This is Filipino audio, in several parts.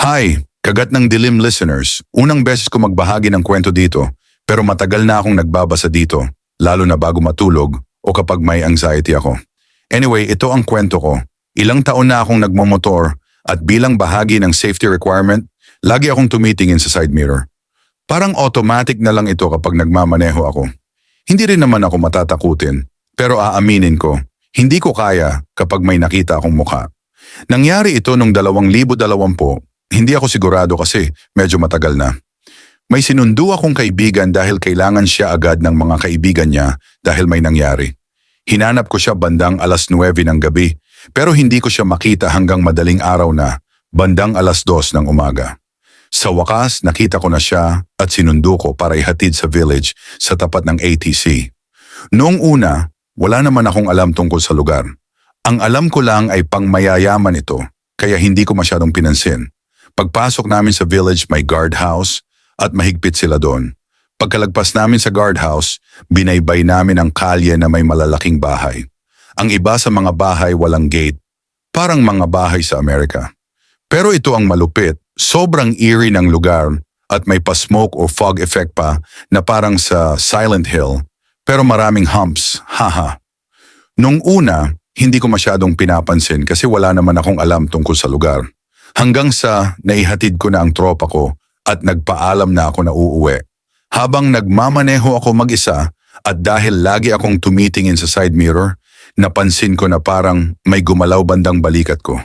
Hi, kagat ng dilim listeners. Unang beses ko magbahagi ng kwento dito, pero matagal na akong nagbabasa dito, lalo na bago matulog o kapag may anxiety ako. Anyway, ito ang kwento ko. Ilang taon na akong nagmamotor at bilang bahagi ng safety requirement, lagi akong tumitingin sa side mirror. Parang automatic na lang ito kapag nagmamaneho ako. Hindi rin naman ako matatakutin, pero aaminin ko, hindi ko kaya kapag may nakita akong mukha. Nangyari ito noong 2020, hindi ako sigurado kasi medyo matagal na. May sinundo akong kaibigan dahil kailangan siya agad ng mga kaibigan niya dahil may nangyari. Hinanap ko siya bandang 9:00 ng gabi pero hindi ko siya makita hanggang madaling araw na, bandang 2:00 ng umaga. Sa wakas, nakita ko na siya at sinundo ko para ihatid sa village sa tapat ng ATC. Noong una, wala naman akong alam tungkol sa lugar. Ang alam ko lang ay pangmayayaman ito, kaya hindi ko masyadong pinansin. Pagpasok namin sa village may guardhouse at mahigpit sila doon. Pagkalagpas namin sa guardhouse, binaybay namin ang kalye na may malalaking bahay. Ang iba sa mga bahay walang gate, parang mga bahay sa Amerika. Pero ito ang malupit, sobrang eerie ng lugar at may pa-smoke o fog effect pa na parang sa Silent Hill, pero maraming humps, haha. Nung una, hindi ko masyadong pinapansin kasi wala naman akong alam tungkol sa lugar. Hanggang sa naihatid ko na ang tropa ko at nagpaalam na ako na uuwi. Habang nagmamaneho ako mag-isa at dahil lagi akong tumitingin sa side mirror, napansin ko na parang may gumalaw bandang balikat ko.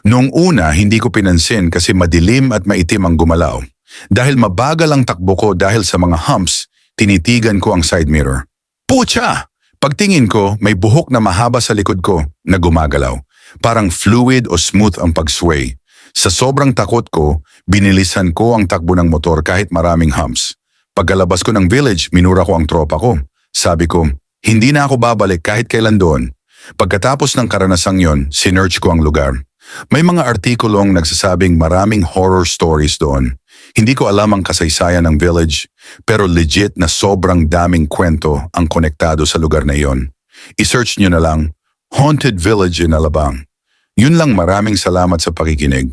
Noong una, hindi ko pinansin kasi madilim at maitim ang gumalaw. Dahil mabagal ang takbo ko dahil sa mga humps, tinitigan ko ang side mirror. Pucha! Pagtingin ko, may buhok na mahaba sa likod ko na gumagalaw. Parang fluid o smooth ang pag-sway. Sa sobrang takot ko, binilisan ko ang takbo ng motor kahit maraming humps. Pagkalabas ko ng village, minura ko ang tropa ko. Sabi ko, hindi na ako babalik kahit kailan doon. Pagkatapos ng karanasang yon, sinearch ko ang lugar. May mga artikulong nagsasabing maraming horror stories doon. Hindi ko alam ang kasaysayan ng village, pero legit na sobrang daming kwento ang konektado sa lugar na iyon. I-search nyo na lang, Haunted Village in Alabang. Yun lang, maraming salamat sa pakikinig.